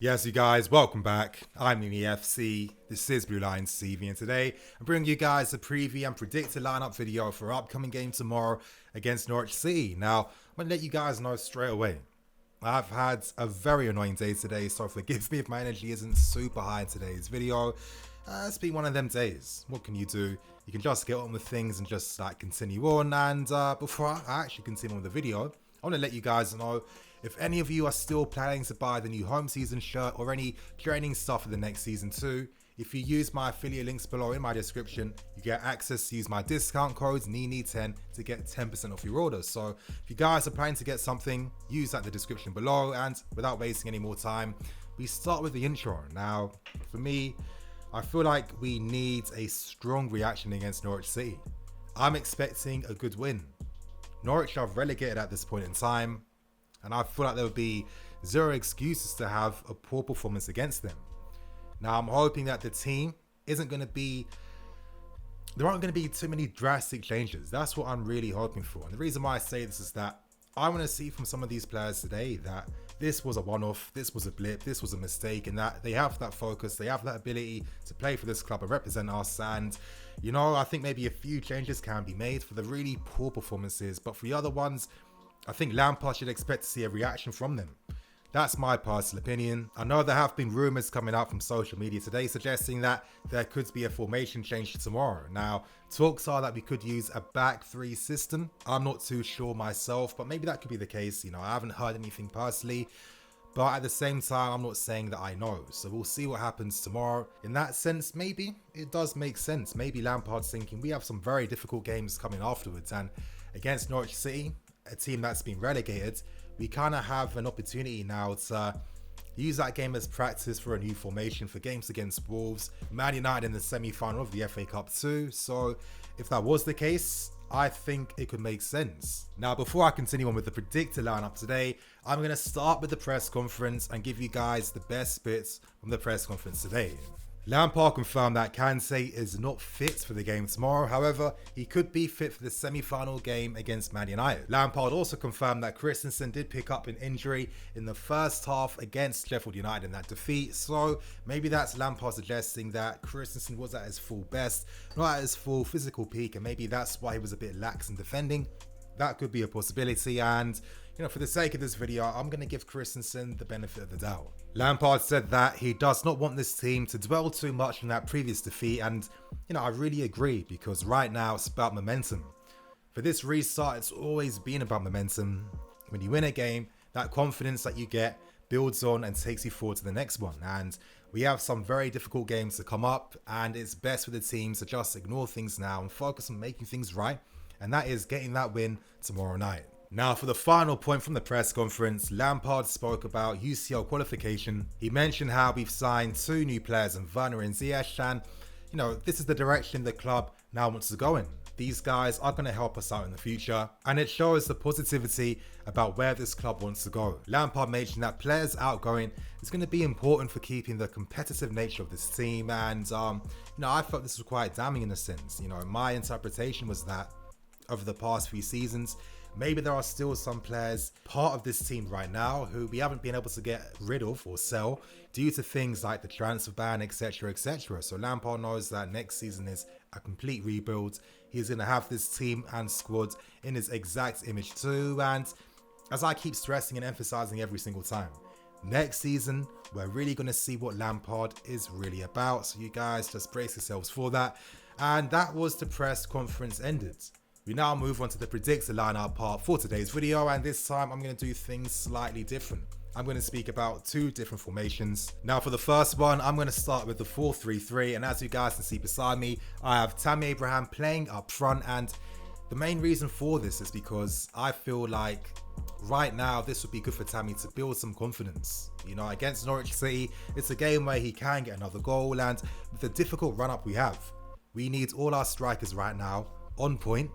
Yes, you guys, welcome back. I'm NEFC. This is Blue Lions TV, and today I'm bringing you guys a preview and predicted lineup video for our upcoming game tomorrow against Norwich City. Now, I'm going to let you guys know straight away. I've had a very annoying day today, so forgive me if my energy isn't super high in today's video. It's been one of them days. What can you do? You can just get on with things and just continue on. And before I actually continue on with the video, I want to let you guys know if any of you are still planning to buy the new home season shirt or any training stuff for the next season too, if you use my affiliate links below in my description, you get access to use my discount code NENE10 to get 10% off your order. So if you guys are planning to get something, use that in the description below. And without wasting any more time, we start with the intro. Now, for me, I feel like we need a strong reaction against Norwich City. I'm expecting a good win. Norwich are relegated at this point in time, and I feel like there would be zero excuses to have a poor performance against them. Now, I'm hoping that the team isn't going to be... There aren't going to be too many drastic changes. That's what I'm really hoping for. And the reason why I say this is that I want to see from some of these players today that this was a one-off, this was a blip, this was a mistake, and that they have that focus, they have that ability to play for this club and represent us. And, you know, I think maybe a few changes can be made for the really poor performances, but for the other ones, I think Lampard should expect to see a reaction from them. That's my personal opinion. I know there have been rumours coming out from social media today suggesting that there could be a formation change tomorrow. Now, talks are that we could use a back three system. I'm not too sure myself, but maybe that could be the case. You know, I haven't heard anything personally, but at the same time, I'm not saying that I know. So we'll see what happens tomorrow. In that sense, maybe it does make sense. Maybe Lampard's thinking we have some very difficult games coming afterwards, and against Norwich City, a team that's been relegated, we kind of have an opportunity now to use that game as practice for a new formation for games against Wolves, Man United in the semi-final of the FA Cup too. So if that was the case, I think it could make sense. Now, before I continue on with the predicted lineup today, I'm going to start with the press conference and give you guys the best bits from the press conference today. Lampard confirmed that Kante is not fit for the game tomorrow. However, he could be fit for the semi-final game against Man United. Lampard also confirmed that Christensen did pick up an injury in the first half against Sheffield United in that defeat. So maybe that's Lampard suggesting that Christensen was at his full best, not at his full physical peak, and maybe that's why he was a bit lax in defending. That could be a possibility, and you know, for the sake of this video, I'm going to give Christensen the benefit of the doubt. Lampard said that he does not want this team to dwell too much on that previous defeat, and you know, I really agree, because right now it's about momentum. For this restart, it's always been about momentum. When you win a game, that confidence that you get builds on and takes you forward to the next one, and we have some very difficult games to come up, and it's best for the teams to just ignore things now and focus on making things right, and that is getting that win tomorrow night. Now, for the final point from the press conference, Lampard spoke about UCL qualification. He mentioned how we've signed 2 new players in Werner and Ziyech, and you know, this is the direction the club now wants to go in. These guys are going to help us out in the future, and it shows the positivity about where this club wants to go. Lampard mentioned that players outgoing is going to be important for keeping the competitive nature of this team, and you know, I felt this was quite damning in a sense. You know, my interpretation was that over the past few seasons, maybe there are still some players part of this team right now who we haven't been able to get rid of or sell due to things like the transfer ban, etc, etc. So Lampard knows that next season is a complete rebuild. He's going to have this team and squad in his exact image too, and as I keep stressing and emphasizing every single time, next season we're really going to see what Lampard is really about. So you guys just brace yourselves for that. And that was the press conference ended. We now move on to the predicted lineup part for today's video, and this time I'm going to do things slightly different. I'm going to speak about 2 different formations. Now, for the first one, I'm going to start with the 4-3-3, and as you guys can see beside me, I have Tammy Abraham playing up front, and the main reason for this is because I feel like right now this would be good for Tammy to build some confidence. You know, against Norwich City, it's a game where he can get another goal, and with the difficult run-up we have, we need all our strikers right now on point,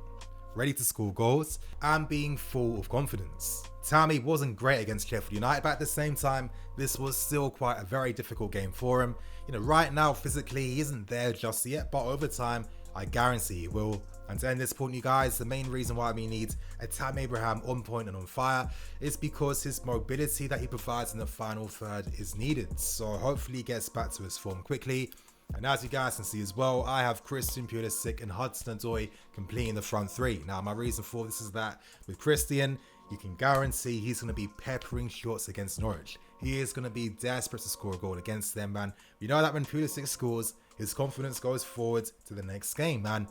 ready to score goals, and being full of confidence. Tammy wasn't great against Sheffield United, but at the same time, this was still quite a very difficult game for him. You know, right now, physically, he isn't there just yet, but over time, I guarantee he will. And to end this point, you guys, the main reason why we need a Tam Abraham on point and on fire is because his mobility that he provides in the final third is needed. So hopefully he gets back to his form quickly. And as you guys can see as well, I have Christian, Pulisic and Hudson-Odoi completing the front three. Now, my reason for this is that with Christian, you can guarantee he's going to be peppering shots against Norwich. He is going to be desperate to score a goal against them, man. We know that when Pulisic scores, his confidence goes forward to the next game, man.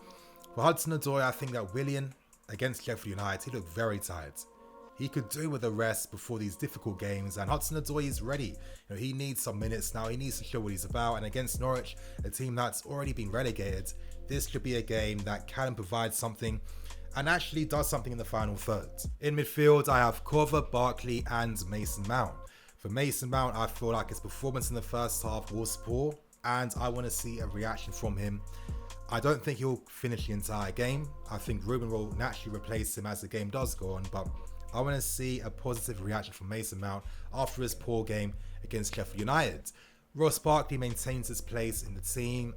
For Hudson-Odoi, I think that Willian against Sheffield United, he looked very tired. He could do with a rest before these difficult games, and Hudson-Odoi is ready. You know, he needs some minutes now. He needs to show what he's about, and against Norwich, a team that's already been relegated, this should be a game that can provide something and actually does something in the final third. In midfield, I have Cover, Barkley and Mason Mount. For Mason Mount, I feel like his performance in the first half was poor, and I want to see a reaction from him. I don't think he'll finish the entire game. I think Ruben will naturally replace him as the game does go on, but I want to see a positive reaction from Mason Mount after his poor game against Sheffield United. Ross Barkley maintains his place in the team.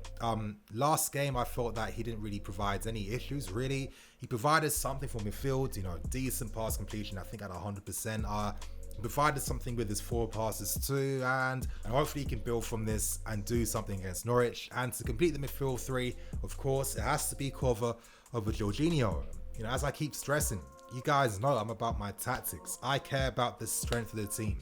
Last game, I felt that he didn't really provide any issues, really. He provided something from midfield, you know, decent pass completion, I think at 100%. He provided something with his forward passes too, and hopefully he can build from this and do something against Norwich. And to complete the midfield three, of course, it has to be Cover over Jorginho. You know, as I keep stressing, you guys know I'm about my tactics. I care about the strength of the team.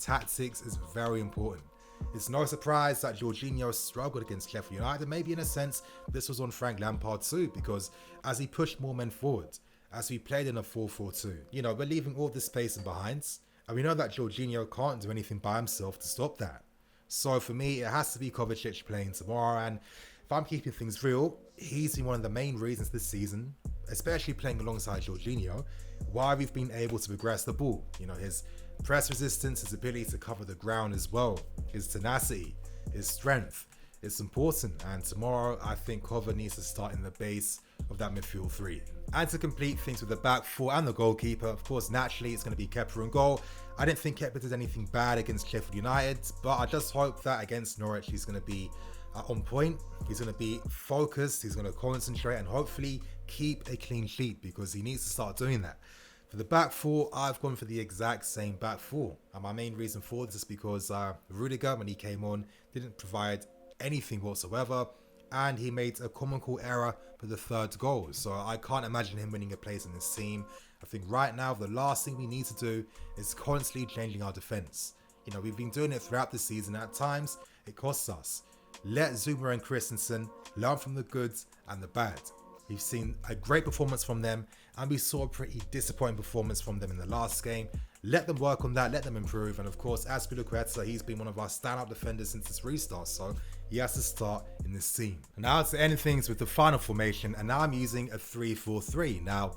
Tactics is very important. It's no surprise that Jorginho struggled against Sheffield United. Maybe in a sense, this was on Frank Lampard too, because as he pushed more men forward, as we played in a 4-4-2, you know, we're leaving all this space in behind. And we know that Jorginho can't do anything by himself to stop that. So for me, it has to be Kovacic playing tomorrow. And if I'm keeping things real, he's been one of the main reasons this season, especially playing alongside Jorginho, why we've been able to progress the ball. You know, his press resistance, his ability to cover the ground as well, his tenacity, his strength. It's important. And tomorrow, I think Cover needs to start in the base of that midfield three. And to complete things with the back four and the goalkeeper, of course, naturally, it's going to be Kepa in goal. I didn't think Kepa did anything bad against Sheffield United, but I just hope that against Norwich, he's going to be on point. He's going to be focused. He's going to concentrate and hopefully keep a clean sheet, because he needs to start doing that. For the back four, I've gone for the exact same back four. And my main reason for this is because Rudiger, when he came on, didn't provide anything whatsoever. And he made a comical error for the third goal. So I can't imagine him winning a place in this team. I think right now, the last thing we need to do is constantly changing our defense. You know, we've been doing it throughout the season. At times, it costs us. Let Zuma and Christensen learn from the good and the bad. We've seen a great performance from them, and we saw a pretty disappointing performance from them in the last game. Let them work on that, let them improve. And of course, Azpilicueta, he's been one of our standout defenders since this restart, so he has to start in this team. And now to end things with the final formation, and now I'm using a 3-4-3. Now,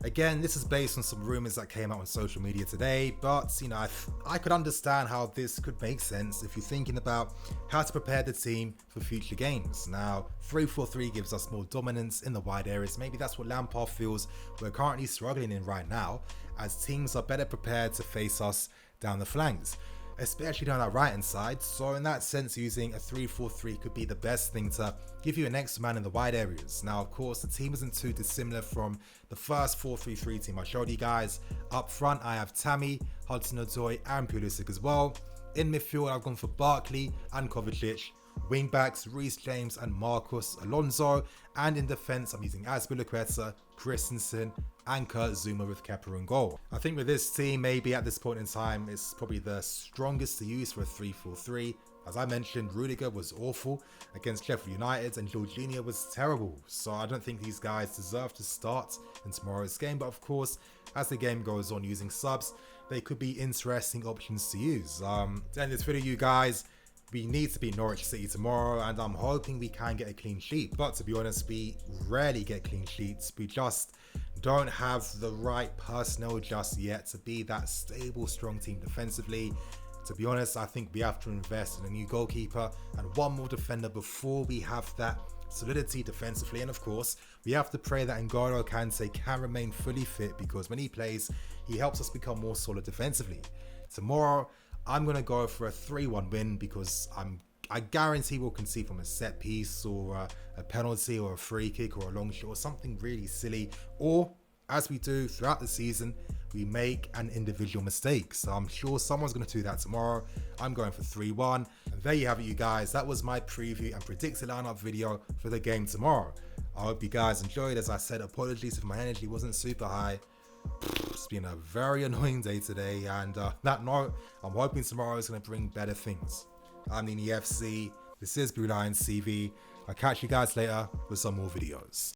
again, this is based on some rumors that came out on social media today, but you know, I could understand how this could make sense if you're thinking about how to prepare the team for future games. Now, 3-4-3 gives us more dominance in the wide areas. Maybe that's what Lampard feels we're currently struggling in right now, as teams are better prepared to face us down the flanks, especially down that right hand side. So in that sense, using a 3-4-3 could be the best thing to give you an extra man in the wide areas. Now, of course, the team isn't too dissimilar from the first 4-3-3 team I showed you guys. Up front, I have Tammy, Hudson-Odoi and Pulisic as well. In midfield, I've gone for Barkley and Kovacic. Wing backs, Reece James and Marcus Alonso. And in defence, I'm using Azpilicueta, Christensen and Kurt Zuma with Kepa in goal. I think with this team, maybe at this point in time, it's probably the strongest to use for a 3-4-3. As I mentioned, Rudiger was awful against Sheffield United and Jorginho was terrible. So I don't think these guys deserve to start in tomorrow's game. But of course, as the game goes on, using subs, they could be interesting options to use. To end this video, you guys, we need to beat Norwich City tomorrow, and I'm hoping we can get a clean sheet. But to be honest, we rarely get clean sheets. We just don't have the right personnel just yet to be that stable, strong team defensively. To be honest, I think we have to invest in a new goalkeeper and one more defender before we have that solidity defensively. And of course, we have to pray that N'Golo Kante can remain fully fit, because when he plays, he helps us become more solid defensively. Tomorrow, I'm going to go for a 3-1 win, because I'm I guarantee we'll concede from a set piece or a penalty or a free kick or a long shot or something really silly, or as we do throughout the season, we make an individual mistake. So I'm sure someone's going to do that tomorrow. I'm going for 3-1. And there you have it, you guys. That was my preview and predicted lineup video for the game tomorrow. I hope you guys enjoyed. As I said, apologies if my energy wasn't super high. It's been a very annoying day today, and that note, I'm hoping tomorrow is going to bring better things. I'm NORWICH FC. This is Blue Lions TV. I'll catch you guys later with some more videos.